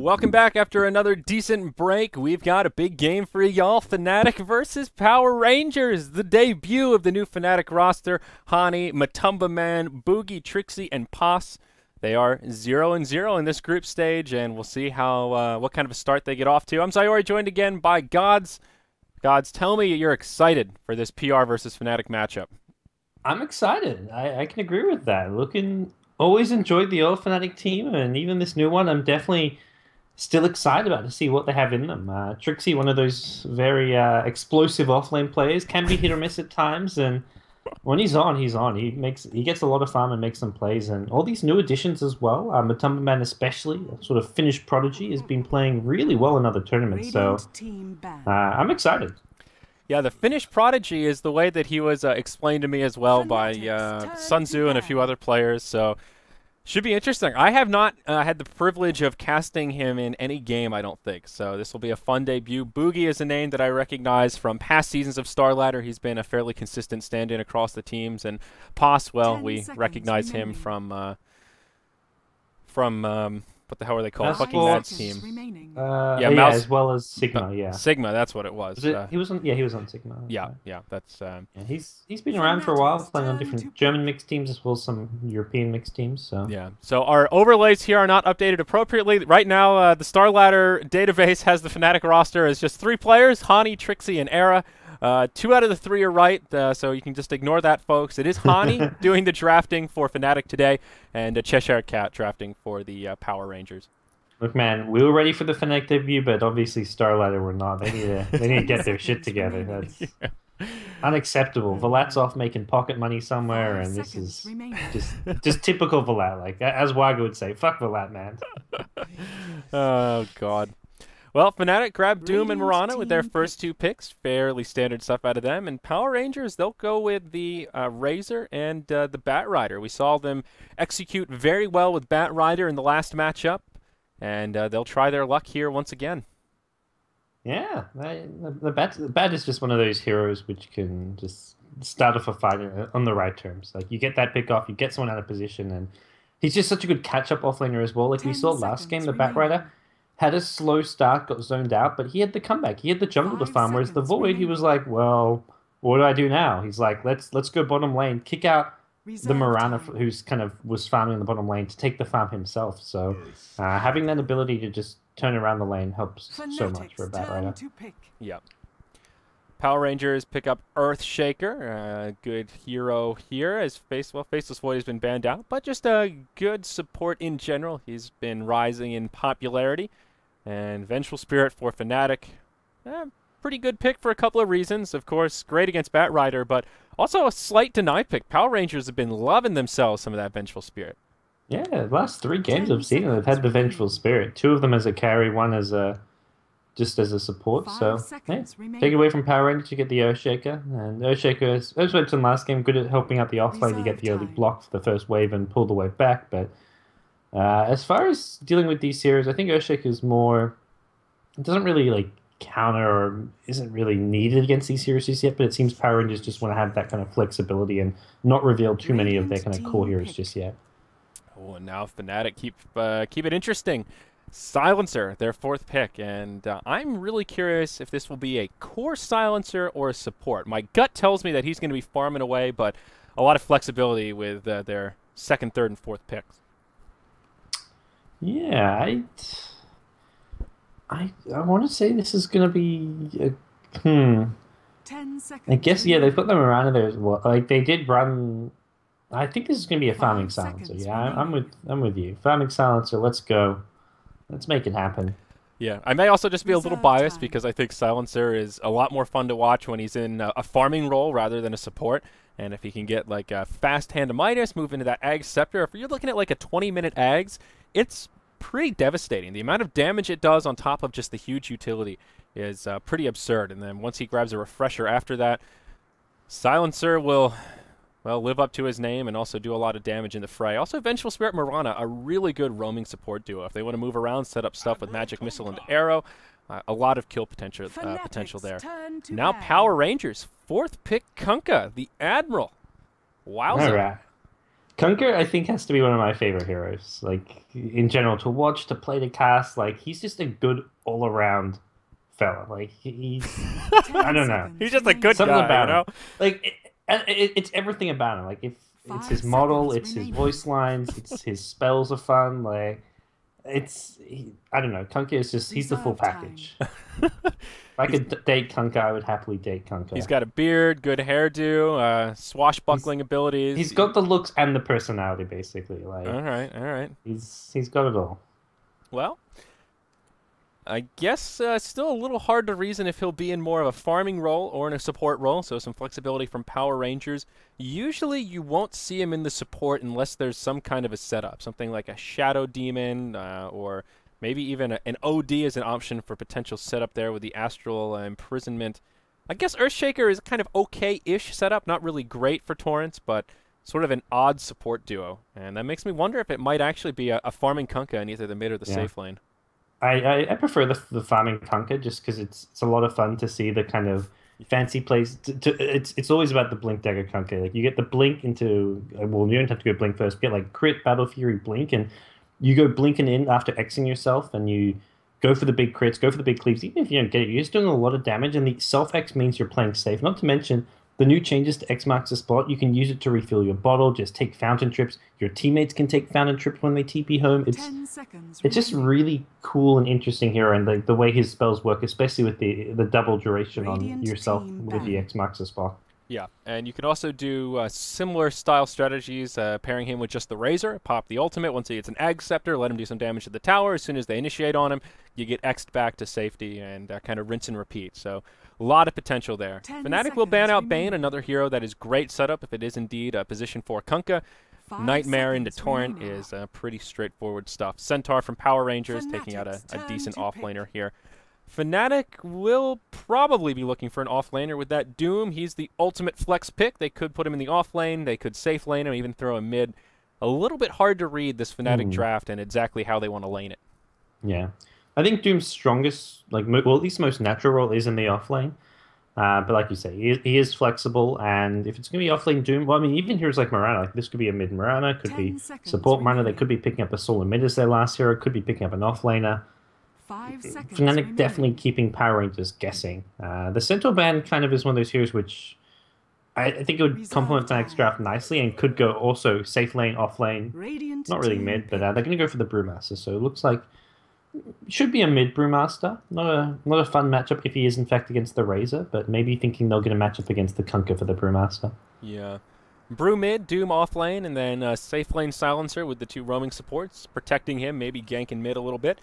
Welcome back after another decent break. We've got a big game for y'all. Fnatic versus Power Rangers. The debut of the new Fnatic roster. Hani, Matumba Man, Boogie, Trixie, and Poss. They are 0-0 in this group stage, and we'll see how what kind of a start they get off to. I'm Sayori, joined again by Gods. Gods, tell me you're excited for this PR versus Fnatic matchup. I'm excited. I can agree with that. Always enjoyed the old Fnatic team, and even this new one, I'm definitely still excited about to see what they have in them. Trixie, one of those very explosive offlane players, can be hit or miss at times, and when he's on, he's on. He gets a lot of fun and makes some plays, and all these new additions as well. Matumba Man especially, a sort of Finnish prodigy, has been playing really well in other tournaments. So I'm excited. Yeah, the Finnish prodigy is the way that he was explained to me as well by Sun Tzu and a few other players, so should be interesting. I have not had the privilege of casting him in any game, I don't think, so this will be a fun debut. Boogie is a name that I recognize from past seasons of Starladder. He's been a fairly consistent stand-in across the teams, and Poss, well, we recognize him from what the hell are they called? Fucking Mad's team. Yeah, as well as Sigma. Yeah, Sigma. That's what it was. He was on. Yeah, he was on Sigma. Yeah, yeah. That's. Yeah, he's been around for a while, playing on different German mixed teams as well as some European mixed teams. So yeah. So our overlays here are not updated appropriately right now. The Starladder database has the Fnatic roster as just 3 players: Hani, Trixie, and Era. 2 out of the 3 are right, so you can just ignore that, folks. It is Hani doing the drafting for Fnatic today, and Cheshire Cat drafting for the Power Rangers. Look, man, we were ready for the Fnatic debut, but obviously Starladder were not. They need to get their shit together. That's unacceptable. Vlad's off making pocket money somewhere, and this is just typical Vlad. Like, as Waga would say, fuck Vlad, man. Oh, God. Well, Fnatic grabbed Doom and Mirana with their first 2 picks. Fairly standard stuff out of them. And Power Rangers, they'll go with the Razor and the Bat Rider. We saw them execute very well with Bat Rider in the last matchup. And they'll try their luck here once again. Yeah, the Bat is just one of those heroes which can just start off a fight on the right terms. Like, you get that pick off, you get someone out of position, and he's just such a good catch-up offlaner as well. Like we saw last game, the Bat Rider had a slow start, got zoned out, but he had the comeback. He had the jungle to farm, whereas the Void, he was like, well, what do I do now? He's like, let's go bottom lane, kick out the Mirana, who's kind of was farming in the bottom lane, to take the farm himself. So having that ability to just turn around the lane helps so much for a Bat Rider. Yep. Power Rangers pick up Earthshaker, a good hero here, as Faceless Void has been banned out, but just a good support in general. He's been rising in popularity. And Vengeful Spirit for Fnatic, pretty good pick for a couple of reasons. Of course, great against Bat Rider, but also a slight deny pick. Power Rangers have been loving themselves some of that Vengeful Spirit. Yeah, the last 3 games I've seen, they've had the Vengeful Spirit. 2 of them as a carry, 1 as a just as a support. So hey, take away from Power Rangers, you get the Earthshaker, and Earthshaker, as I mentioned last game, good at helping out the offlane. You get the early block for the first wave and pull the wave back. But as far as dealing with these heroes, I think Earthshaker is more. It doesn't really like counter or isn't really needed against these heroes just yet. But it seems Power Rangers just want to have that kind of flexibility and not reveal too many of their kind of core heroes just yet. Oh, and now Fnatic keep it interesting. Silencer, their 4th pick, and I'm really curious if this will be a core Silencer or a support. My gut tells me that he's going to be farming away, but a lot of flexibility with their 2nd, 3rd, and 4th picks. Yeah, I want to say this is going to be 10 seconds. I guess, yeah, they've put them around there as well. Like, they did run. I think this is going to be a farming Silencer. Yeah, I'm with you. Farming Silencer, let's go. Let's make it happen. Yeah, I may also just be a little biased because I think Silencer is a lot more fun to watch when he's in a farming role rather than a support. And if he can get like a fast hand of Midas, move into that Ag Scepter, if you're looking at like a 20-minute Ags, it's pretty devastating. The amount of damage it does on top of just the huge utility is pretty absurd. And then once he grabs a Refresher after that, Silencer will live up to his name and also do a lot of damage in the fray. Also, Vengeful Spirit Mirana, a really good roaming support duo. If they want to move around, set up stuff with Magic Missile and Arrow, a lot of kill potential there. Now Power Rangers, 4th pick Kunkka, the Admiral. Wowza. All right. Kunkka, I think, has to be one of my favorite heroes. Like in general, to watch, to play, to cast. Like he's just a good all around fella. Like he's, I Ten don't know, He's seconds just a good remaining. something guy, you about him. know? Like it's everything about him. Like if it's his Five model, seconds it's his remaining. voice lines, it's his spells are fun. Like I don't know. Kunkka is just he's the full Reserve time. package. If I He's could date Kunkka, I would happily date he's Kunkka. got a beard, good hairdo, He's swashbuckling abilities. he's got the looks and the personality, basically. Like All right, all right. he's got it all. Well, I guess still a little hard to reason if he'll be in more of a farming role or in a support role, so some flexibility from Power Rangers. Usually you won't see him in the support unless there's some kind of a setup, something like a Shadow Demon or maybe even an OD as an option for potential setup there with the Astral Imprisonment. I guess Earthshaker is kind of okay-ish setup, not really great for Torrents, but sort of an odd support duo. And that makes me wonder if it might actually be a farming Kunkka in either the mid or the Yeah. safe lane. I prefer the farming Kunkka just because it's a lot of fun to see the kind of fancy plays. It's always about the blink dagger Kunkka. Like you get the blink into well, you don't have to go blink first. You get like crit battle fury blink, and you go blinking in after Xing yourself, and you go for the big crits, go for the big cleaves. Even if you don't get it, you're just doing a lot of damage, and the self X means you're playing safe. Not to mention the new changes to X marks the spot. You can use it to refill your bottle. Just take fountain trips. Your teammates can take fountain trips when they TP home. 10 seconds It's just remaining. really cool and interesting here, and the way his spells work, especially with the double duration on Radiant yourself team with the ban. X marks the spot. Yeah, and you can also do similar style strategies, pairing him with just the Razor. Pop the ultimate once he gets an Ag Scepter, let him do some damage to the tower. As soon as they initiate on him, you get X'd back to safety and kind of rinse and repeat. So a lot of potential there. 10 Fnatic will ban seconds out Bane, remaining. another hero that is great setup if it is indeed a position for Kunkka. 5 Nightmare into seconds Torrent remaining. is pretty straightforward stuff. Centaur from Power Rangers taking out a Fnatic's turn decent to offlaner pick. here. Fnatic will probably be looking for an offlaner with that Doom. He's the ultimate flex pick. They could put him in the off lane. They could safe lane him, even throw him mid. A little bit hard to read this Fnatic draft and exactly how they want to lane it. Yeah, I think Doom's strongest, like well, at least most natural role is in the off lane. But like you say, he is flexible, and if it's going to be off lane Doom, well, I mean, even heroes like Mirana, like this could be a mid Mirana, could 10 be seconds support Mirana, they remaining. could be picking up a solo mid as their last hero, could be picking up an off laner. 5 seconds Fnatic remaining. definitely keeping Power Rangers guessing. The Centaur band kind of is one of those heroes which I think it would Reserve complement Fnatic's time. draft nicely and could go also safe lane, off lane. Radiant Not really team mid, but pick. they're going to go for the Brewmaster. So it looks like should be a mid Brewmaster. Not a fun matchup if he is in fact against the Razor, but maybe thinking they'll get a matchup against the Kunkka for the Brewmaster. Yeah. Brew mid, Doom off lane, and then safe lane Silencer with the two roaming supports, protecting him, maybe ganking mid a little bit.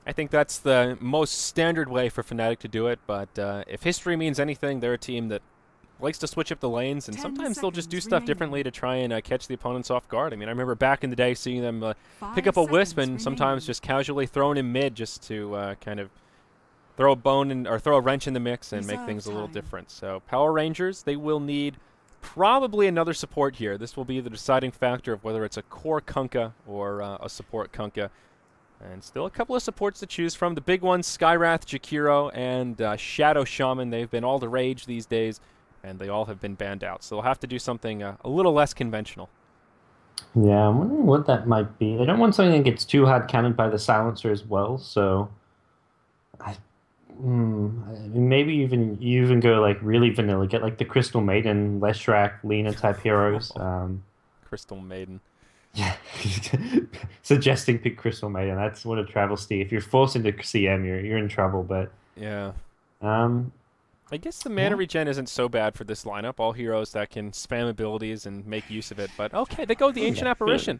I think that's the most standard way for Fnatic to do it, but if history means anything, they're a team that likes to switch up the lanes, and 10 sometimes they'll just do seconds stuff remaining. differently to try and catch the opponents off guard. I mean, I remember back in the day seeing them pick 5 up a Wisp seconds and sometimes remaining. just casually throwing him mid just to kind of throw a bone in, or throw a wrench in the mix and make Reserve things a little time. different. So Power Rangers, they will need probably another support here. This will be the deciding factor of whether it's a core Kunkka or a support Kunkka. And still a couple of supports to choose from. The big ones, Skyrath, Jakiro, and Shadow Shaman. They've been all the rage these days, and they all have been banned out. So they'll have to do something a little less conventional. Yeah, I'm wondering what that might be. They don't want something that gets too hard countered by the Silencer as well, so I maybe you even go like really vanilla, get like the Crystal Maiden, Leshrac, Lena type heroes. Crystal Maiden. Yeah, suggesting pick Crystal Maiden. That's what a travesty. If you're forced into CM, you're in trouble. But Yeah. um, I guess the mana yeah, regen isn't so bad for this lineup. All heroes that can spam abilities and make use of it. But okay, they go with the Ancient yeah, Apparition.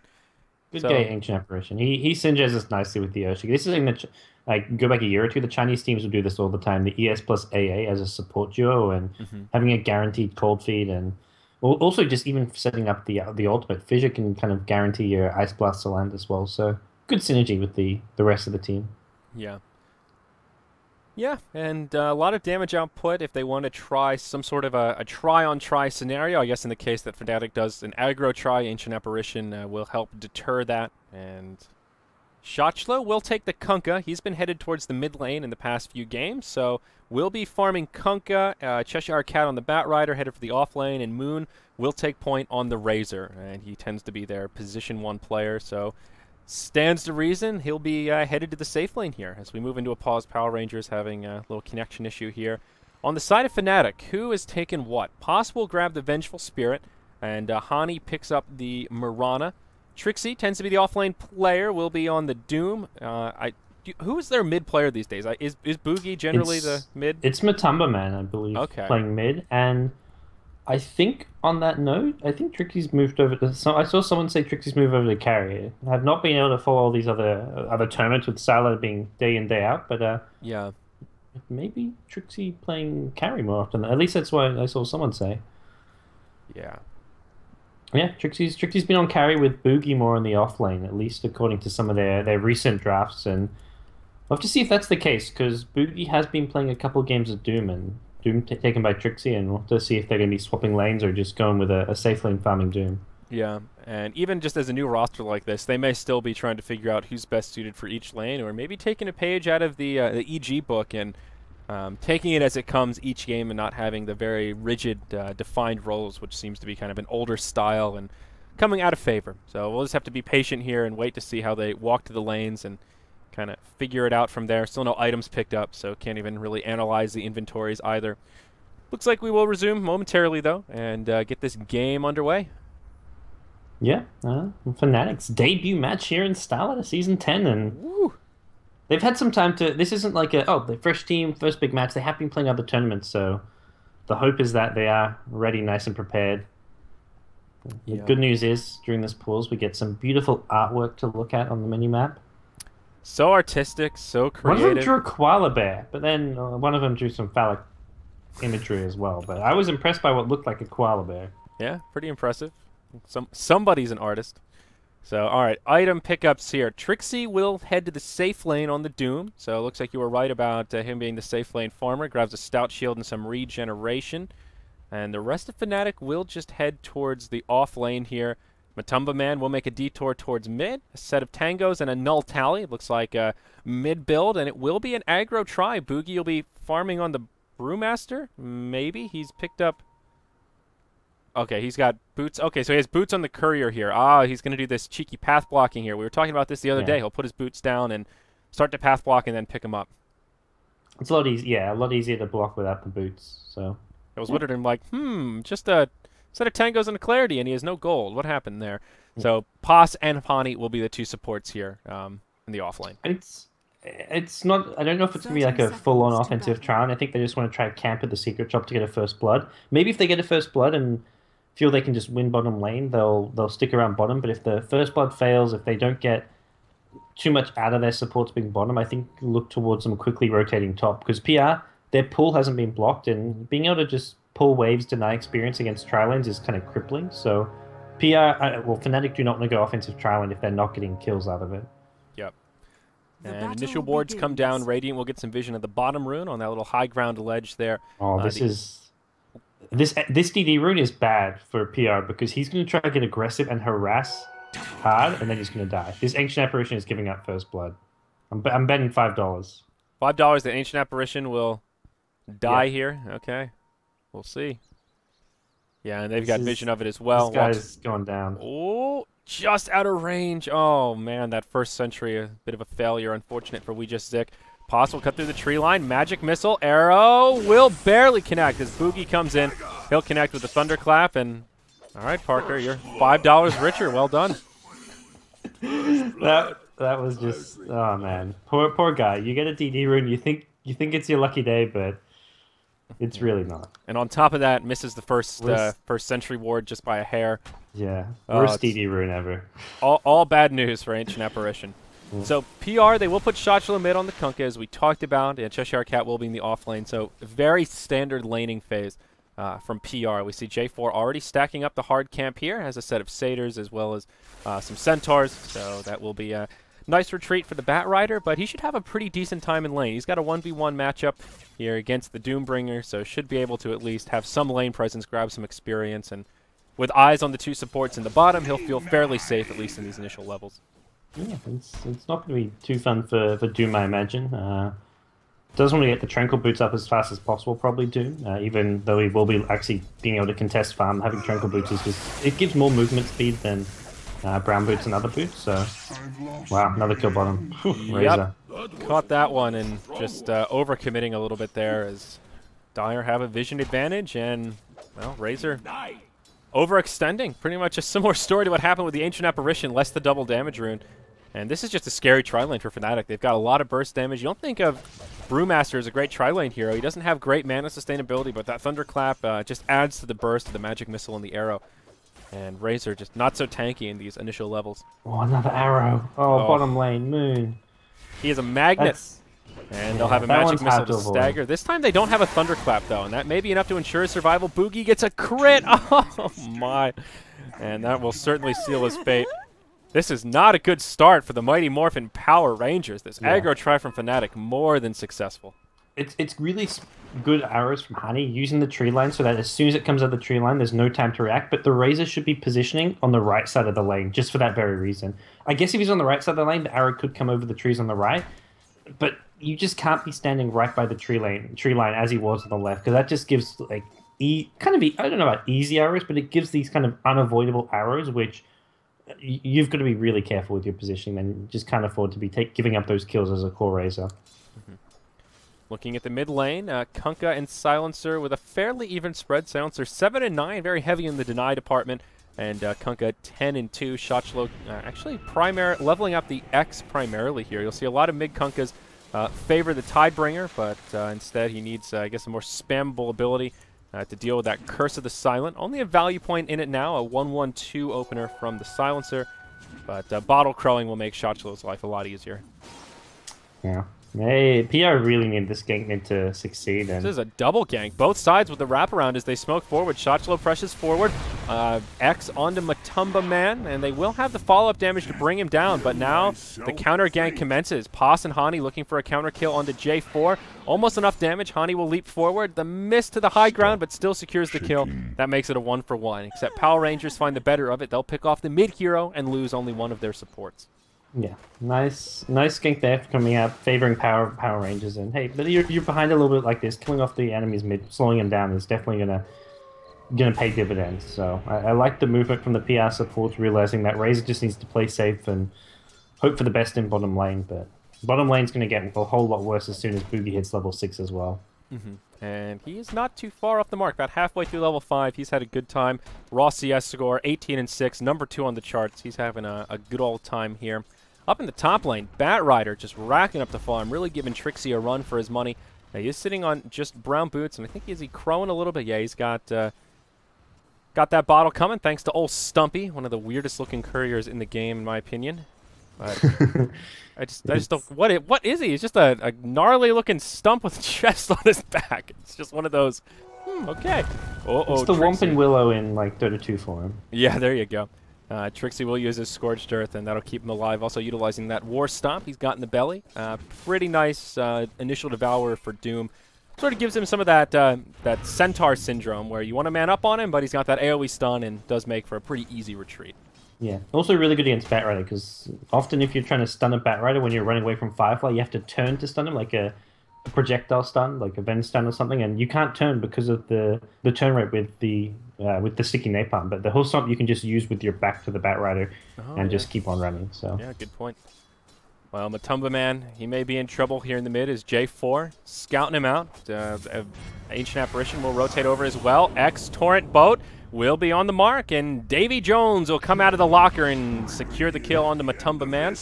good So guy, Ancient Apparition. He synergizes us nicely with the Urshiga. This is something that like go back a year or two. The Chinese teams will do this all the time. The ES plus AA as a support duo and having a guaranteed cold feed and also just even setting up the ultimate. Fissure can kind of guarantee your Ice Blast to land as well. So good synergy with the rest of the team. yeah. Yeah, and a lot of damage output if they want to try some sort of a try-on-try scenario. I guess in the case that Fnatic does an aggro try, Ancient Apparition will help deter that. And Shotchlo will take the Kunkka. He's been headed towards the mid lane in the past few games, so we'll be farming Kunkka. Cheshire Cat on the Batrider, headed for the off lane, and Moon will take point on the Razor, and he tends to be their position 1 player, so stands to reason he'll be headed to the safe lane here as we move into a pause. Power Rangers having a little connection issue here. On the side of Fnatic, who has taken what? Possible grab the Vengeful Spirit, and Hani picks up the Mirana. Trixie tends to be the offlane player, will be on the Doom. Who is their mid player these days? Is Boogie generally the mid? It's Matumba Man, I believe, playing mid. And I think on that note, I think Trixie's moved over to... I saw someone say Trixie's moved over to carry. I have not been able to follow all these other tournaments with Starladder being day in, day out, but yeah, maybe Trixie playing carry more often. At least that's what I saw someone say. Yeah. Yeah, Trixie's been on carry with Boogie more in the off lane, at least according to some of their recent drafts. And we'll have to see if that's the case, because Boogie has been playing a couple of games of Doom, and Doom taken by Trixie, and we'll have to see if they're going to be swapping lanes or just going with a safe lane farming Doom. Yeah, and even just as a new roster like this, they may still be trying to figure out who's best suited for each lane, or maybe taking a page out of the EG book and taking it as it comes each game and not having the very rigid, defined roles, which seems to be kind of an older style and coming out of favor. So we'll just have to be patient here and wait to see how they walk to the lanes and kind of figure it out from there. Still no items picked up, so can't even really analyze the inventories either. Looks like we will resume momentarily, though, and get this game underway. Yeah, Fnatic's debut match here in Starladder Season 10, and woo, they've had some time to... This isn't like the first team, first big match. They have been playing other tournaments, so the hope is that they are ready, nice and prepared. The good news is, during this pause, we get some beautiful artwork to look at on the mini-map. So artistic, so creative. One of them drew a koala bear, but then one of them drew some phallic imagery as well. But I was impressed by what looked like a koala bear. Yeah, pretty impressive. Somebody's an artist. So, all right, item pickups here. Trixie will head to the safe lane on the Doom. So it looks like you were right about him being the safe lane farmer. Grabs a stout shield and some regeneration. And the rest of Fnatic will just head towards the off lane here. Matumba Man will make a detour towards mid. A set of tangos and a null tally. It looks like a mid build, and it will be an aggro try. Boogie will be farming on the Brewmaster. Maybe. He's picked up... Okay, he's got boots. Okay, so he has boots on the courier here. Ah, he's going to do this cheeky path blocking here. We were talking about this the other day. He'll put his boots down and start to path block and then pick him up. It's a lot easier. Yeah, a lot easier to block without the boots. So I was wondering, like, just a set of tangos and a clarity, and he has no gold. What happened there? So Pos and Hani will be the two supports here in the offlane. It's not... I don't know if it's going to be like a full-on offensive try. I think they just want to try camp at the secret shop to get a first blood. Maybe if they get a first blood and feel they can just win bottom lane, they'll stick around bottom. But if the first blood fails, if they don't get too much out of their supports being bottom, I think look towards them quickly rotating top. Because PR, their pull hasn't been blocked, and being able to just pull waves, deny experience against tri-lanes is kind of crippling. So Fnatic do not want to go offensive tri-lane if they're not getting kills out of it. Yep. And initial boards come down. Radiant will get some vision of the bottom rune on that little high ground ledge there. Oh, this DD rune is bad for PR because he's going to try to get aggressive and harass hard, and then he's going to die. This Ancient Apparition is giving up first blood. I'm betting $5. $5. The Ancient Apparition will die here. Okay, we'll see. Yeah, and they've got vision of it as well. This guy's going down. Oh, just out of range. Oh man, that first sentry, a bit of a failure. Unfortunate for We Just Zik. Poss will cut through the tree line. Magic Missile. Arrow will barely connect as Boogie comes in. He'll connect with the Thunderclap. And all right, Parker, you're $5 richer. Well done. That was just... Oh, man. Poor guy. You get a DD rune. You think it's your lucky day, but it's really not. And on top of that, misses the first sentry ward just by a hair. Yeah. Worst DD rune ever. All bad news for Ancient Apparition. So PR, they will put Shotchlo mid on the Kunkka, as we talked about, and Cheshire Cat will be in the off lane. So very standard laning phase from PR. We see J4 already stacking up the hard camp here, has a set of satyrs as well as some centaurs. So that will be a nice retreat for the Batrider, but he should have a pretty decent time in lane. He's got a 1v1 matchup here against the Doombringer, so should be able to at least have some lane presence, grab some experience, and with eyes on the two supports in the bottom, he'll feel fairly safe, at least in these initial levels. Yeah, it's not going to be too fun for Doom, I imagine. Does want to get the Tranquil Boots up as fast as possible, probably Doom, even though he will be actually being able to contest farm. Having Tranquil Boots is just, it gives more movement speed than Brown Boots and other boots, so... Wow, another kill bottom. Razor. Caught that one and just overcommitting a little bit there as Dire have a vision advantage and, well, Razor overextending. Pretty much a similar story to what happened with the Ancient Apparition, less the double damage rune. And this is just a scary tri-lane for Fnatic. They've got a lot of burst damage. You don't think of Brewmaster as a great tri-lane hero. He doesn't have great mana sustainability, but that Thunderclap just adds to the burst of the Magic Missile and the arrow. And Razor just not so tanky in these initial levels. Oh, another arrow. Oh, bottom lane, Moon. He is a magnet. And they'll have a Magic Missile to stagger. This time they don't have a Thunderclap, though, and that may be enough to ensure his survival. Boogie gets a crit. Oh, my. And that will certainly seal his fate. This is not a good start for the Mighty Morphin Power Rangers. This aggro try from Fnatic, more than successful. It's really good arrows from Honey using the tree line so that as soon as it comes out of the tree line, there's no time to react. But the Razor should be positioning on the right side of the lane just for that very reason. I guess if he's on the right side of the lane, the arrow could come over the trees on the right. But you just can't be standing right by the tree line as he was on the left, because that just gives like I don't know about easy arrows, but it gives these kind of unavoidable arrows, which you've got to be really careful with your positioning, and just can't afford to be giving up those kills as a core Razor. Looking at the mid lane, Kunkka and Silencer with a fairly even spread. Silencer 7 and 9, very heavy in the deny department, and Kunkka 10 and 2. Shotchlo actually leveling up the X primarily here. You'll see a lot of mid Kunkkas favor the Tidebringer, but instead he needs, I guess, a more spammable ability to deal with that Curse of the Silent. Only a value point in it now, a 1/1/2 opener from the Silencer, but Bottle Crowing will make Shotchlo's life a lot easier. Yeah. Hey, PR really need this gank to succeed. And this is a double gank. Both sides with the wraparound as they smoke forward. Shotchlo presses forward. X onto Matumba Man, and they will have the follow-up damage to bring him down, but now the counter gank commences. Pos and Hani looking for a counter kill onto J4. Almost enough damage. Hani will leap forward. The miss to the high ground, but still secures the kill. That makes it a 1-for-1. Except Power Rangers find the better of it. They'll pick off the mid-hero and lose only one of their supports. Yeah, nice gank there coming out, favoring Power Rangers, and hey, but you're behind a little bit like this, killing off the enemies mid, slowing them down is definitely gonna pay dividends. So I like the movement from the PR supports, realizing that Razor just needs to play safe and hope for the best in bottom lane, but bottom lane's gonna get a whole lot worse as soon as Boogie hits level 6 as well. And he is not too far off the mark, about halfway through level 5. He's had a good time. Raw CS score 18 and 6, number 2 on the charts. He's having a good old time here. Up in the top lane, Batrider just racking up the farm, really giving Trixie a run for his money. Now, he is sitting on just brown boots, and I think is he crowing a little bit? Yeah, he's got that bottle coming, thanks to old Stumpy, one of the weirdest looking couriers in the game, in my opinion. But I just don't. What is he? He's just a gnarly looking stump with a chest on his back. It's just one of those. Okay. It's the Whomping Willow in like Dota 2 form. Yeah, there you go. Trixie will use his Scorched Earth, and that'll keep him alive. Also utilizing that War Stomp he's got in the belly. Pretty nice initial Devourer for Doom. Sort of gives him some of that that Centaur syndrome, where you want to man up on him, but he's got that AoE stun and does make for a pretty easy retreat. Yeah. Also really good against Batrider, because often if you're trying to stun a Batrider when you're running away from Firefly, you have to turn to stun him, like a projectile stun, like a Venge stun or something, and you can't turn because of the turn rate with the sticky napalm. But the whole stomp you can just use with your back to the Batrider and just keep on running. So yeah, good point. Well, Matumba Man, he may be in trouble here in the mid as J4 scouting him out. Ancient Apparition will rotate over as well. X Torrent Boat will be on the mark, and Davy Jones will come out of the locker and secure the kill onto Matumba Man.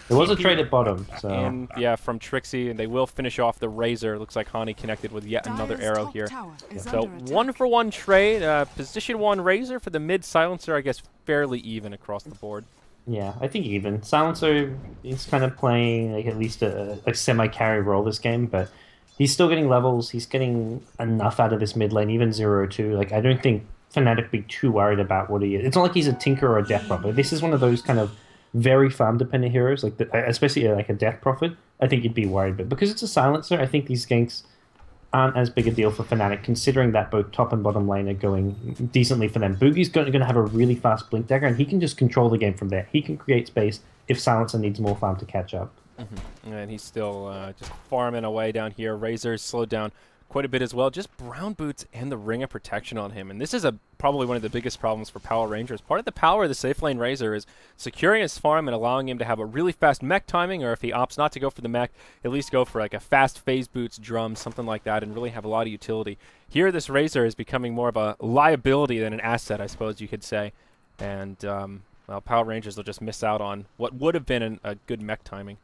There was a trade at bottom, so yeah, from Trixie, and they will finish off the Razor. Looks like Hani connected with yet another arrow here. So 1-for-1 trade. Position 1 Razor for the mid Silencer, I guess fairly even across the board. Yeah, I think even. Silencer is kind of playing like at least a semi-carry role this game, but he's still getting levels. He's getting enough out of this mid lane, even 0-2. Like, I don't think Fnatic be too worried about what he is. It's not like he's a Tinker or a Death Prophet. This is one of those kind of very farm-dependent heroes, like especially like a Death Prophet. I think you'd be worried, but because it's a Silencer, I think these ganks aren't as big a deal for Fnatic, considering that both top and bottom lane are going decently for them. Boogie's going to have a really fast Blink Dagger, and he can just control the game from there. He can create space if Silencer needs more farm to catch up. And he's still just farming away down here. Razor's slowed down quite a bit as well. Just brown boots and the ring of protection on him. And this is probably one of the biggest problems for Power Rangers. Part of the power of the safe lane Razor is securing his farm and allowing him to have a really fast mech timing, or if he opts not to go for the mech, at least go for like a fast phase boots, drum, something like that, and really have a lot of utility. Here, this Razor is becoming more of a liability than an asset, I suppose you could say. And well, Power Rangers will just miss out on what would have been a good mech timing.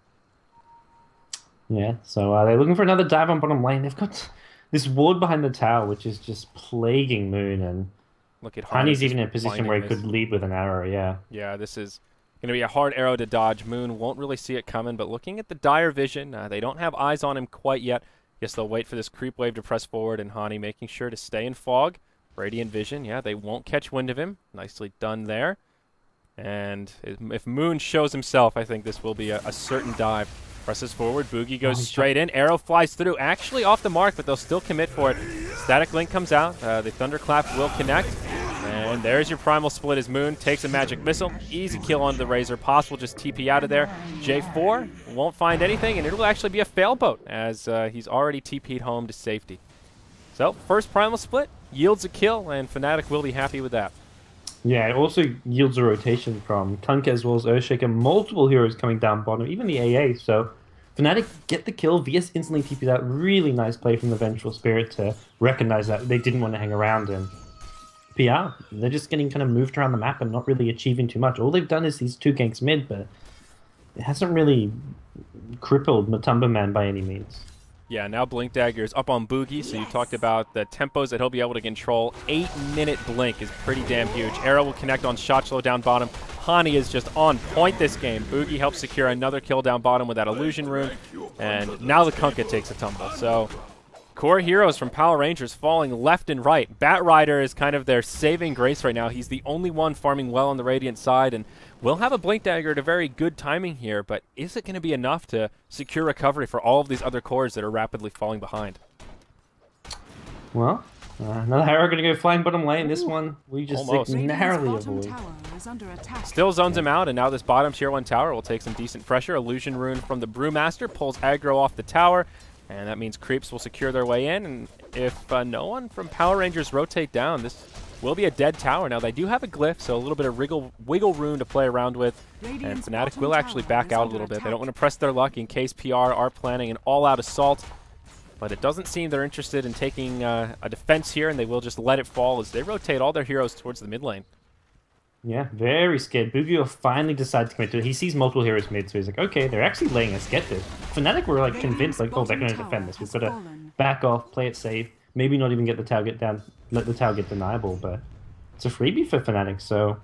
Yeah, so they're looking for another dive on bottom lane. They've got this ward behind the tower, which is just plaguing Moon, and look at Honey's even in a position where he could lead with an arrow, yeah. Yeah, this is going to be a hard arrow to dodge. Moon won't really see it coming, but looking at the dire vision, they don't have eyes on him quite yet. Guess they'll wait for this creep wave to press forward, and Hani making sure to stay in fog. Radiant vision, yeah, they won't catch wind of him. Nicely done there. And if Moon shows himself, I think this will be a certain dive. Presses forward, Boogie goes straight in, arrow flies through, actually off the mark, but they'll still commit for it. Static Link comes out, the Thunderclap will connect, and there's your primal split as Moon takes a magic missile. Easy kill on the Razor, possible just TP out of there. J4 won't find anything, and it'll actually be a fail boat as he's already TP'd home to safety. So, first primal split, yields a kill, and Fnatic will be happy with that. Yeah, it also yields a rotation from Kunk as well as Earthshaker. Multiple heroes coming down bottom, even the AA. So Fnatic get the kill. VS instantly TP'd out. Really nice play from the Vengeful Spirit to recognize that they didn't want to hang around. And PR, they're just getting kind of moved around the map and not really achieving too much. All they've done is these 2 ganks mid, but it hasn't really crippled Matumba Man by any means. Yeah, now Blink Dagger is up on Boogie, so you talked about the tempos that he'll be able to control. 8-minute Blink is pretty damn huge. Arrow will connect on shot slow down bottom. Hani is just on point this game. Boogie helps secure another kill down bottom with that illusion rune, and now the Kunkka takes a tumble. So core heroes from Power Rangers falling left and right. Bat Rider is kind of their saving grace right now. He's the only one farming well on the Radiant side, and will have a Blink Dagger at a very good timing here, but is it going to be enough to secure recovery for all of these other cores that are rapidly falling behind? Well, another arrow going to go flying bottom lane. This one we just narrowly avoid. Still zones him out, and now this bottom tier 1 tower will take some decent pressure. Illusion rune from the Brewmaster pulls aggro off the tower, and that means creeps will secure their way in, and if no one from Power Rangers rotate down, this will be a dead tower. Now, they do have a glyph, so a little bit of wiggle room to play around with, and Fnatic will actually back out a little bit. They don't want to press their luck in case PR are planning an all-out assault, but it doesn't seem they're interested in taking a defense here, and they will just let it fall as they rotate all their heroes towards the mid lane. Yeah, very scared. Boogie will finally decide to commit to it. He sees multiple heroes mid, so he's like, okay, they're actually letting us get this. Fnatic were like convinced, like, oh, they're going to defend this. We've got to back off, play it safe, maybe not even get the tower down, let the tower get deniable, but it's a freebie for Fnatic, so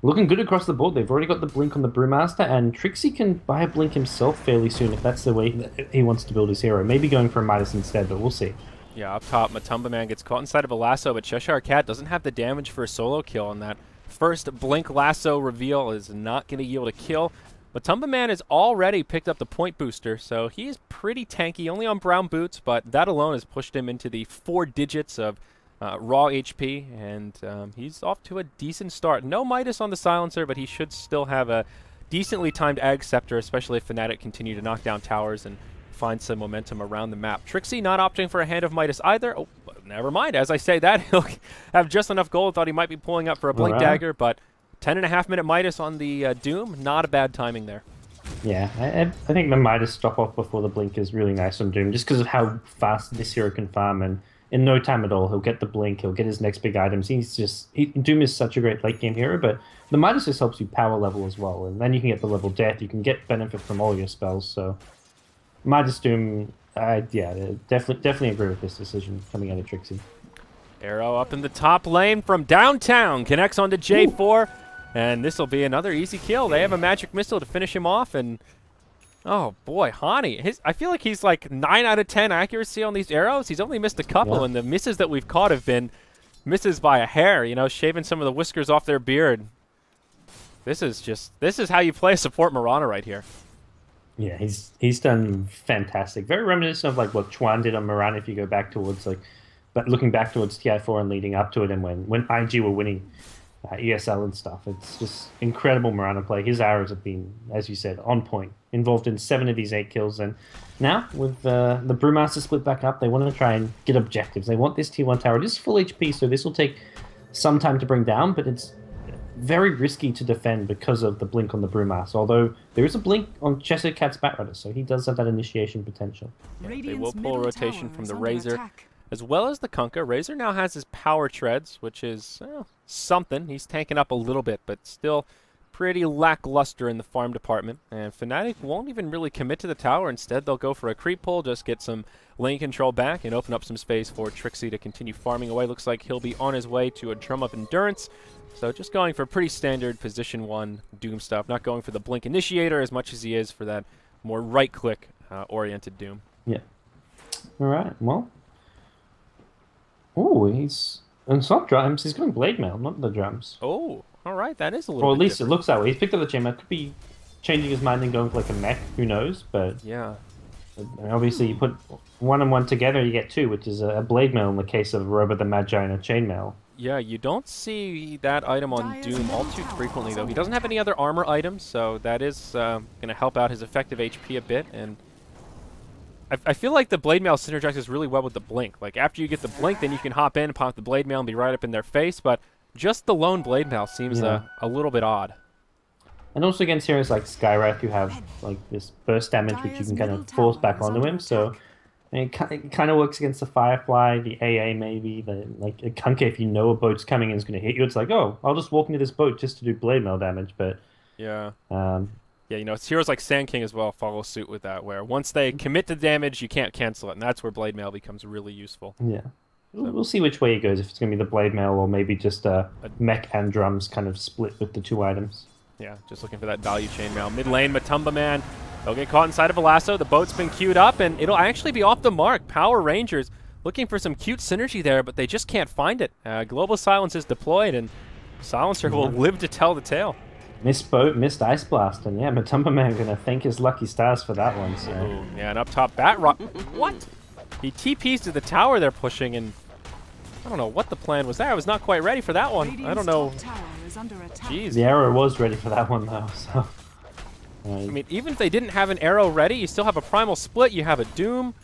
looking good across the board. They've already got the Blink on the Brewmaster, and Trixie can buy a Blink himself fairly soon if that's the way that he wants to build his hero. Maybe going for a Midas instead, but we'll see. Yeah, up top, Matumba Man gets caught inside of a lasso, but Cheshire Cat doesn't have the damage for a solo kill on that. First Blink lasso reveal is not going to yield a kill. Matumba Man has already picked up the point booster, so he's pretty tanky, only on brown boots, but that alone has pushed him into the 4 digits of raw HP, and he's off to a decent start. No Midas on the silencer, but he should still have a decently timed Ag Scepter, especially if Fnatic continue to knock down towers and find some momentum around the map. Trixie not opting for a hand of Midas either. Oh, never mind. As I say that, he'll have just enough gold. Thought he might be pulling up for a Blink Dagger, but 10.5-minute Midas on the Doom. Not a bad timing there. Yeah, I think the Midas stop off before the Blink is really nice on Doom, just because of how fast this hero can farm, and in no time at all, he'll get the Blink, he'll get his next big items. Doom is such a great late game hero, but the Midas just helps you power level as well, and then you can get the level death, you can get benefit from all your spells, so Midas Doom, yeah, definitely agree with this decision coming out of Trixie. Arrow up in the top lane from downtown, connects onto J4, and this will be another easy kill. They have a magic missile to finish him off, and oh boy, Hani, I feel like he's like 9 out of 10 accuracy on these arrows. He's only missed a couple, and the misses that we've caught have been misses by a hair, you know, shaving some of the whiskers off their beard. This is how you play a support Mirana right here. Yeah, he's done fantastic. Very reminiscent of like what Chuan did on Mirana if you go back towards like, but looking back towards TI4 and leading up to it, and when IG were winning ESL and stuff. It's just incredible Mirana play. His arrows have been, as you said, on point. Involved in 7 of these 8 kills. And now, with the Brewmaster split back up, they want to try and get objectives. They want this tier 1 tower. It is full HP, so this will take some time to bring down, but it's very risky to defend because of the blink on the Brewmaster. Although there is a blink on Chester Cat's Batrider, so he does have that initiation potential. Yeah, they will pull rotation from the Razor. As well as the Kunkka. Razor now has his power treads, which is something. He's tanking up a little bit, but still pretty lackluster in the farm department. And Fnatic won't even really commit to the tower. Instead, they'll go for a creep pull, just get some lane control back and open up some space for Trixie to continue farming away. Looks like he'll be on his way to a drum of endurance. So just going for pretty standard position 1 Doom stuff. Not going for the blink initiator as much as he is for that more right-click oriented Doom. Yeah. All right, well. Oh, he's... And it's not drums, he's going Blade Mail, not the drums. Oh, all right, that is a little Or at least different. it looks that way. He's picked up the chainmail. Could be changing his mind and going for like a mech, who knows, but... Yeah. Obviously, you put 1 and 1 together, you get 2, which is a Blade Mail in the case of Robot the Magi and a Chainmail. Yeah, you don't see that item on Doom all too frequently, though. He doesn't have any other armor items, so that is going to help out his effective HP a bit, and... I feel like the Blade Mail synergizes really well with the Blink. Like, after you get the Blink, then you can hop in, pop the Blade Mail, and be right up in their face, but just the lone Blade Mail seems a little bit odd. And also against heroes like Skywrath, you have like this burst damage, which you can kind of force back onto him, so... And it kind of works against the Firefly, the AA maybe, like a Kunkka, if you know a boat's coming and is going to hit you, it's like, oh, I'll just walk into this boat just to do Blade Mail damage, but... Yeah. Yeah, you know, it's heroes like Sand King as well follow suit with that, where once they commit to damage, you can't cancel it, and that's where Blade Mail becomes really useful. Yeah. We'll see which way it goes, if it's going to be the Blade Mail or maybe just a mech and drums kind of split with the 2 items. Yeah, just looking for that value chainmail. Mid lane, Matumba Man. They'll get caught inside of a lasso. The boat's been queued up, and it'll actually be off the mark. Power Rangers looking for some cute synergy there, but they just can't find it. Global Silence is deployed, and Silencer will live to tell the tale. Missed boat, missed Ice Blast, and yeah, Matumba Man gonna thank his lucky stars for that one. So. Ooh, yeah, and up top, Batrock. What? He TPs to the tower they're pushing, and I don't know what the plan was there. I was not quite ready for that one. I don't know. Jeez. The arrow was ready for that one, though, so... I mean, even if they didn't have an arrow ready, you still have a Primal Split, you have a Doom.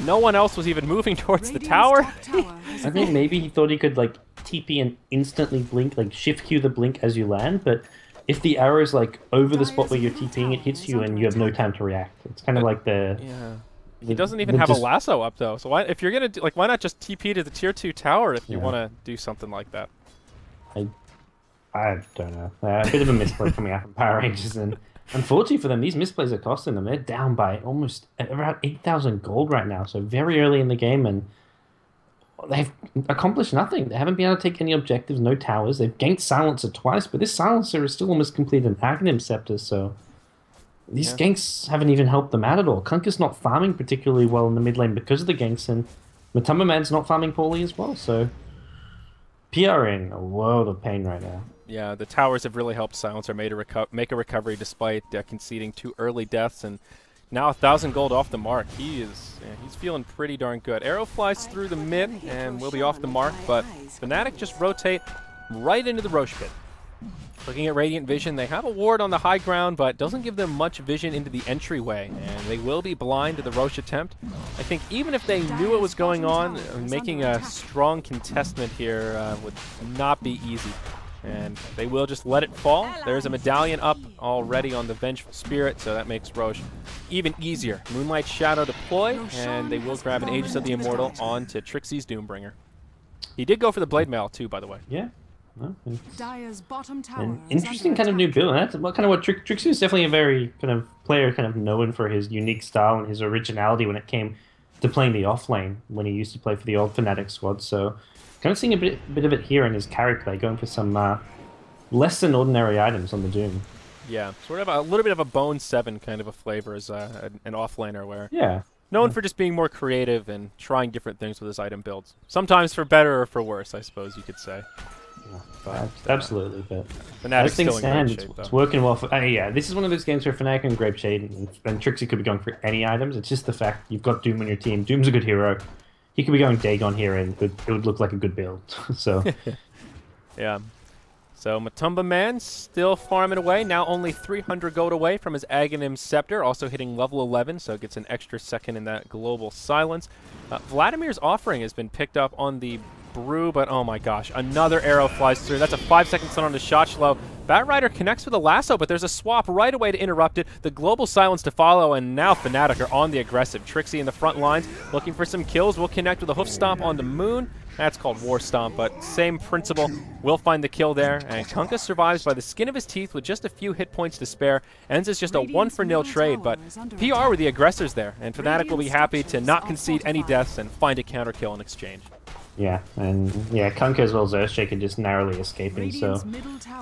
No one else was even moving towards the tower. I think maybe he thought he could, like, TP and instantly blink, like, shift Q the blink as you land, but if the arrow is, like, over the spot where you're TPing, it hits you and you have no time to react. It's kind of like the... Yeah. He doesn't even have a lasso up, though, so why, if you're going to, like, why not just TP to the tier 2 tower if you want to do something like that? I don't know. A bit of a misplay coming out from Power Rangers, and unfortunately for them, these misplays are costing them. They're down by almost around 8,000 gold right now, so very early in the game, and they've accomplished nothing. They haven't been able to take any objectives, no towers. They've ganked Silencer twice, but this Silencer is still almost completed an Aghanim Scepter, so these ganks haven't even helped them out at all. Kunkka's not farming particularly well in the mid lane because of the ganks, and Matumba Man's not farming poorly as well, so PR are in a world of pain right now. Yeah, the towers have really helped Silencer make a recovery despite conceding 2 early deaths, and now 1,000 gold off the mark. He's feeling pretty darn good. Arrow flies through the mid and will be off the mark, but Fnatic just rotate right into the Roche pit. Looking at Radiant Vision, they have a ward on the high ground, but doesn't give them much vision into the entryway, and they will be blind to the Roche attempt. I think even if they knew what was going on, making a strong contestment here would not be easy. And they will just let it fall. There's a medallion up already on the Vengeful Spirit, so that makes Roche even easier. Moonlight Shadow deploy, and they will grab an Aegis of the Immortal onto Trixie's Doombringer. He did go for the Blade Mail too, by the way. Yeah. Well, An interesting kind of new build. That's what Trixie is definitely a very kind of player, kind of known for his unique style and his originality when it came to playing the off lane when he used to play for the old Fnatic squad. So kind of seeing a bit of it here in his carry play, going for some less than ordinary items on the Doom. Yeah, sort of a little bit of a Bone 7 kind of a flavor as an offlaner, where known for just being more creative and trying different things with his item builds. Sometimes for better or for worse, I suppose you could say. But, absolutely, but Fnatic's things still in great stand, shape, it's working well for... yeah, this is one of those games where Fnatic and Grape Shade and Trixie could be going for any items. It's just the fact you've got Doom on your team. Doom's a good hero. He could be going Dagon here, and it would look like a good build. So, yeah. So Matumba Man still farming away, now only 300 gold away from his Aghanim Scepter, also hitting level 11, so gets an extra second in that global silence. Vladimir's offering has been picked up on the Brew, but oh my gosh, another arrow flies through. That's a 5-second stun on the Shotchlo. Batrider connects with a lasso, but there's a swap right away to interrupt it. The global silence to follow, and now Fnatic are on the aggressive. Trixie in the front lines, looking for some kills. Will connect with a hoof stomp on the Moon. That's called War Stomp, but same principle. Will find the kill there, and Kunkka survives by the skin of his teeth with just a few hit points to spare. Ends as just a 1-for-0 trade, but PR were the aggressors there, and Fnatic will be happy to not concede any deaths and find a counter kill in exchange. Yeah, and yeah, Kunkka as well as Earthshaker just narrowly escaping, so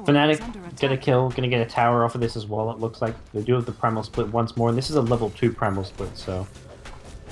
Fnatic get a kill, gonna get a tower off of this as well, it looks like. They do have the Primal Split once more, and this is a level 2 Primal Split, so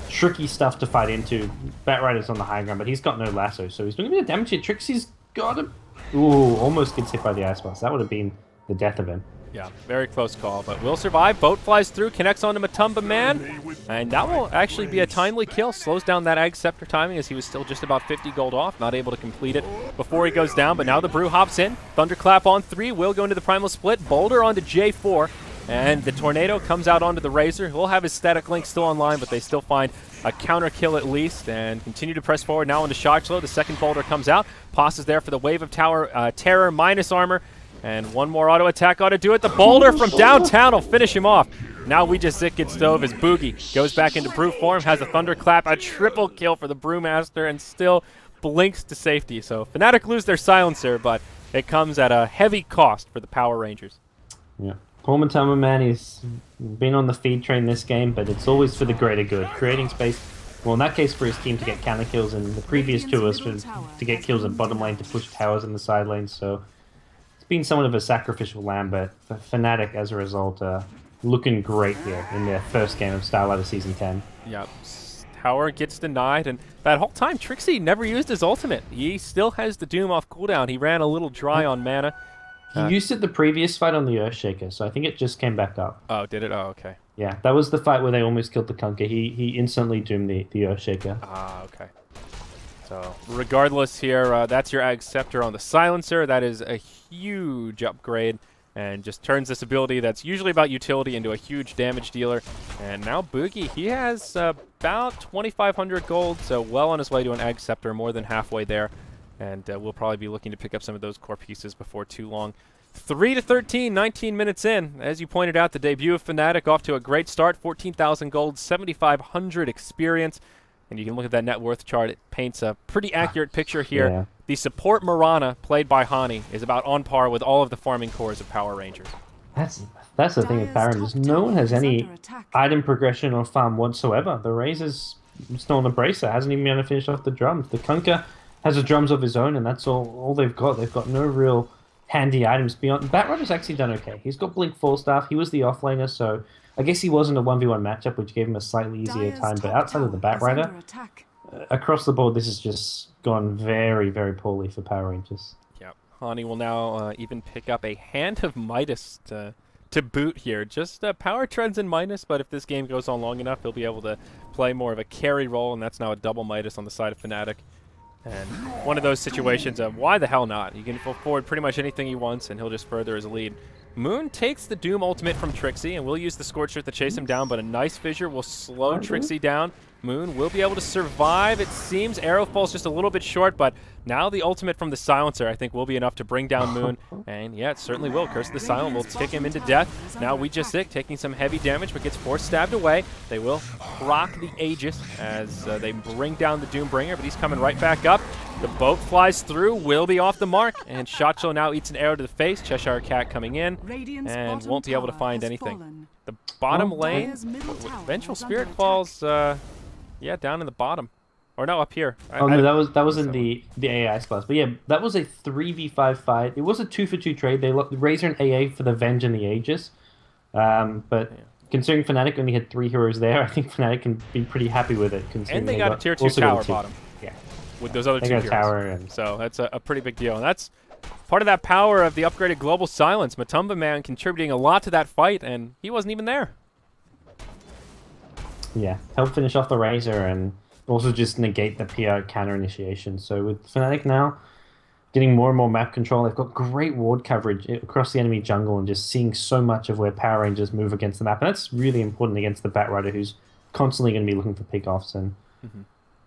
tricky stuff to fight into. Batrider's on the high ground, but he's got no lasso, so he's doing a bit of damage here. Trixie's got him. Ooh, almost gets hit by the Ice Blast. That would have been the death of him. Yeah, very close call, but will survive. Boat flies through, connects onto Matumba Man, and that will actually be a timely kill. Slows down that Ag Scepter timing as he was still just about 50 gold off, not able to complete it before he goes down, but now the Brew hops in. Thunderclap on 3, will go into the Primal Split. Boulder onto J4, and the Tornado comes out onto the Razor. He'll have his Static Link still online, but they still find a counter kill at least, and continue to press forward. Now onto Shotchlo. The second Boulder comes out. Poss is there for the Wave of Tower Terror minus armor. And one more auto attack ought to do it. The Boulder from downtown will finish him off. Now we just Zit gets stove as Boogie goes back into Brew form, has a Thunderclap, a triple kill for the Brewmaster, and still blinks to safety. So Fnatic lose their silencer, but it comes at a heavy cost for the Power Rangers. Yeah. Poor Matumba Man, he's been on the feed train this game, but it's always for the greater good. Creating space, well in that case for his team to get counter kills, and the previous two was to get kills at bottom lane to push towers in the side lane, so it's been somewhat of a sacrificial lamb, but for Fnatic as a result, looking great here in their first game of Starladder Season 10. Yep. Tower gets denied, and that whole time Trixie never used his ultimate. He still has the Doom off cooldown. He ran a little dry on mana. He used it the previous fight on the Earthshaker, so I think it just came back up. Oh, did it? Oh, okay. Yeah, that was the fight where they almost killed the Kunkka. He instantly doomed the Earthshaker. Ah, okay. So, regardless here, that's your Ag Scepter on the Silencer. That is a huge upgrade, and just turns this ability that's usually about utility into a huge damage dealer. And now Boogie, he has about 2,500 gold, so well on his way to an Ag Scepter, more than halfway there. And we'll probably be looking to pick up some of those core pieces before too long. 3-13, 19 minutes in. As you pointed out, the debut of Fnatic off to a great start. 14,000 gold, 7,500 experience. And you can look at that net worth chart. It paints a pretty accurate picture here. Yeah. The support Mirana, played by Hani, is about on par with all of the farming cores of Power Rangers. That's the thing with Power Rangers. No one has any item progression or farm whatsoever. The Razor's still on the bracer. Hasn't even been able to finish off the drums. The Kunkka has the drums of his own, and that's all they've got. They've got no real handy items beyond. Batrider's actually done okay. He's got Blink Falstaff. He was the offlaner, so I guess he wasn't a 1v1 matchup, which gave him a slightly easier time. But outside of the Batrider, across the board, this has just gone very, very poorly for Power Rangers. Yep. Hani will now even pick up a Hand of Midas to boot here. Just power trends in Midas, but if this game goes on long enough, he'll be able to play more of a carry role, and that's now a double Midas on the side of Fnatic. And one of those situations of why the hell not? You can forward pretty much anything he wants, and he'll just further his lead. Moon takes the Doom ultimate from Trixie, and will use the Scorcher to chase him down, but a nice fissure will slow Trixie down. Moon will be able to survive, it seems. Arrow falls just a little bit short, but now the ultimate from the Silencer, I think, will be enough to bring down Moon. And yeah, it certainly will. Curse of the Silent will tick him into death. Now we just Zit taking some heavy damage, but gets force stabbed away. They will proc the Aegis as they bring down the Doombringer, but he's coming right back up. The boat flies through, will be off the mark, and Shotchlo now eats an arrow to the face. Cheshire Cat coming in, and won't be able to find anything. The bottom lane, Vengeful Spirit falls, yeah, down in the bottom. Or no, up here. No, that was in the AI class. But yeah, that was a 3v5 fight. It was a 2-for-2 trade. They looked Razor and AA for the Venge and the Aegis. But considering Fnatic only had 3 heroes there, I think Fnatic can be pretty happy with it. And they got a tier 2 tower bottom. Yeah. With those other 2 heroes. Tower and so that's a pretty big deal. And that's part of that power of the upgraded Global Silence. Matumba Man contributing a lot to that fight, and he wasn't even there. Yeah, help finish off the Razor and also just negate the PR counter initiation. So with Fnatic now, getting more and more map control. They've got great ward coverage across the enemy jungle and just seeing so much of where Power Rangers move against the map. And that's really important against the Batrider, who's constantly going to be looking for pick-offs. And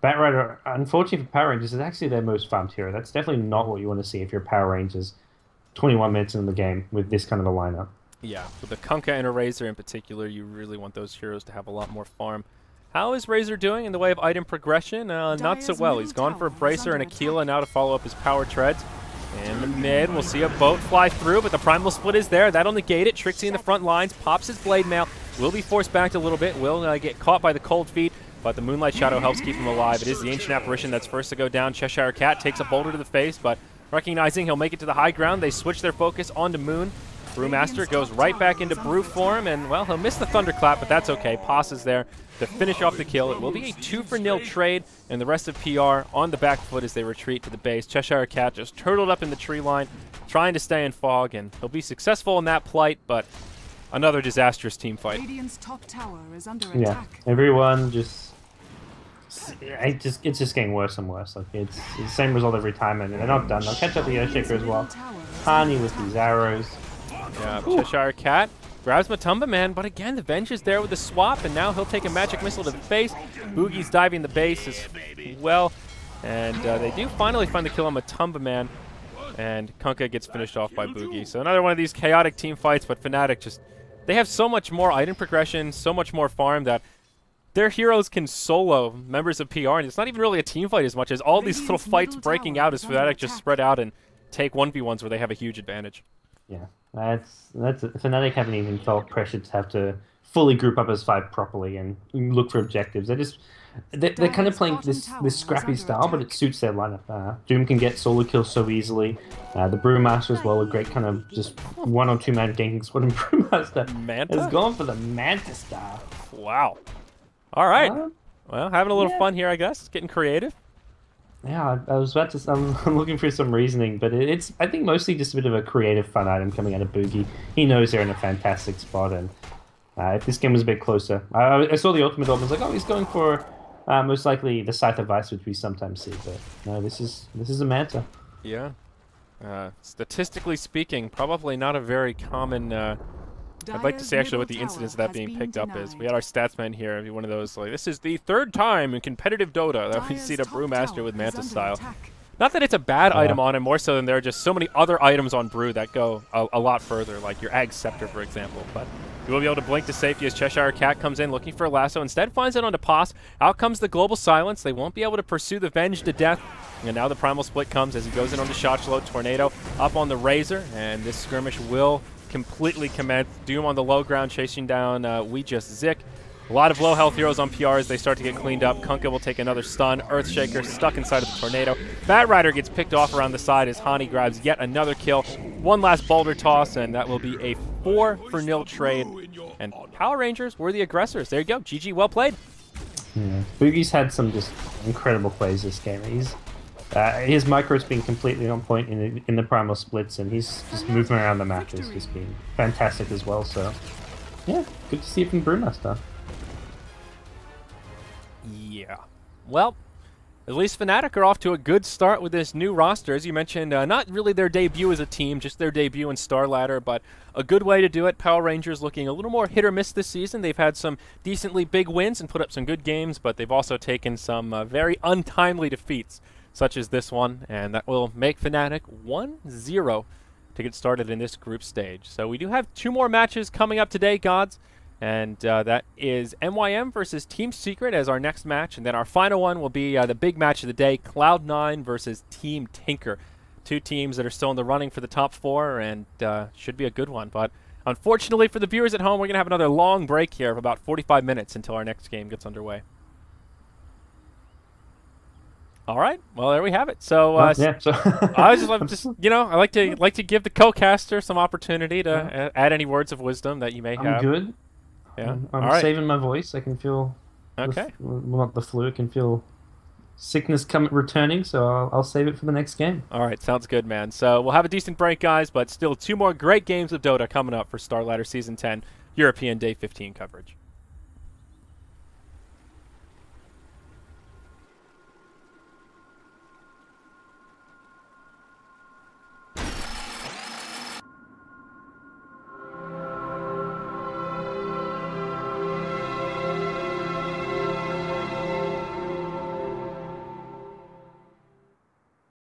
Batrider, unfortunately for Power Rangers, is actually their most farmed hero. That's definitely not what you want to see if you're Power Rangers 21 minutes in the game with this kind of a lineup. Yeah, with the Kunkka and a Razor in particular, you really want those heroes to have a lot more farm. How is Razor doing in the way of item progression? Not so well. He's gone for a Bracer and Aquila now to follow up his power treads. In the mid, we'll see a boat fly through, but the Primal Split is there. That'll negate it. Trixie in the front lines, pops his Blade Mail. Will be forced back a little bit. Will get caught by the Cold Feet, but the Moonlight Shadow helps keep him alive. It is the Ancient Apparition that's first to go down. Cheshire Cat takes a boulder to the face, but recognizing he'll make it to the high ground, they switch their focus onto Moon. Brewmaster goes right back into Brew form, and, well, he'll miss the Thunderclap, but that's okay. Poss is there to finish off the kill. It will be a 2-for-0 trade, and the rest of PR on the back foot as they retreat to the base. Cheshire Cat just turtled up in the tree line, trying to stay in fog, and he'll be successful in that plight, but another disastrous team fight. Radiant's top tower is under Yeah, attack. everyone just... It's just getting worse and worse. Like it's the same result every time, and they're not done. They'll catch up the Earthshaker as well. Hani with these arrows. Yeah, Cheshire Cat grabs Matumba Man, but again, the Venge is there with the swap, and now he'll take a Magic Missile to the face. Boogie's diving the base as well, and they do finally find the kill on Matumba Man, and Kunkka gets finished off by Boogie. So another one of these chaotic team fights, but Fnatic just, they have so much more item progression, so much more farm that their heroes can solo members of PR, and it's not even really a team fight as much as all these little fights breaking out as Fnatic just spread out and take 1v1s where they have a huge advantage. Yeah, that's Fnatic haven't even felt pressured to have to fully group up as 5 properly and look for objectives. They're kind of playing this scrappy style, but it suits their lineup. Doom can get solo kills so easily. The Brewmaster as well, a great kind of just 1 or 2 man ganking squad. And Brewmaster has gone for the Manta style. Wow. All right. Well, having a little fun here, I guess. Getting creative. Yeah, I was about to. I'm looking for some reasoning, but it's I think mostly just a bit of a creative fun item coming out of Boogie. He knows they're in a fantastic spot, and if this game was a bit closer, I saw the ultimate option. I was like, oh, he's going for most likely the Scythe of Ice, which we sometimes see, but no, this is a Manta. Yeah. Statistically speaking, probably not a very common. I'd like to say actually what the incidence of that being picked up is. We had our statsman here, one of those, like, this is the 3rd time in competitive Dota that we see the Brewmaster with Manta style. Not that it's a bad item on him, more so than there are just so many other items on Brew that go a lot further, like your Ag Scepter, for example. But you will be able to blink to safety as Cheshire Cat comes in looking for a lasso. Instead finds it onto Poss. Out comes the Global Silence. They won't be able to pursue the Venge to death. And now the Primal Split comes as he goes in onto Shotchlo. Tornado up on the Razor, and this skirmish will completely commence. Doom on the low ground chasing down We Just Zik. A lot of low health heroes on PR as they start to get cleaned up. Kunkka will take another stun. Earthshaker stuck inside of the Tornado. Batrider gets picked off around the side as Hani grabs yet another kill. One last boulder toss, and that will be a 4-for-0 trade. And Power Rangers were the aggressors. There you go. GG, well played. Yeah. Boogie's had some just incredible plays this game. His micro's been completely on point in the Primal Splits, and he's just moving around the map has just been fantastic as well. So, yeah, good to see it from Brewmaster. Yeah. Well, at least Fnatic are off to a good start with this new roster. As you mentioned, not really their debut as a team, just their debut in Starladder, but a good way to do it. Power Rangers looking a little more hit or miss this season. They've had some decently big wins and put up some good games, but they've also taken some very untimely defeats, such as this one, and that will make Fnatic 1-0 to get started in this group stage. So we do have 2 more matches coming up today, Gods, and that is MYM versus Team Secret as our next match, and then our final one will be the big match of the day, Cloud9 versus Team Tinker. 2 teams that are still in the running for the top 4, and should be a good one. But unfortunately for the viewers at home, we're going to have another long break here of about 45 minutes until our next game gets underway. All right. Well, there we have it. So, I like to give the co-caster some opportunity to add any words of wisdom that you may have. I'm good. Yeah. I'm saving my voice. I can feel. Okay. Not the flu. I can feel sickness returning. So I'll save it for the next game. All right. Sounds good, man. So we'll have a decent break, guys, but still 2 more great games of Dota coming up for Starladder Season 10 European Day 15 coverage.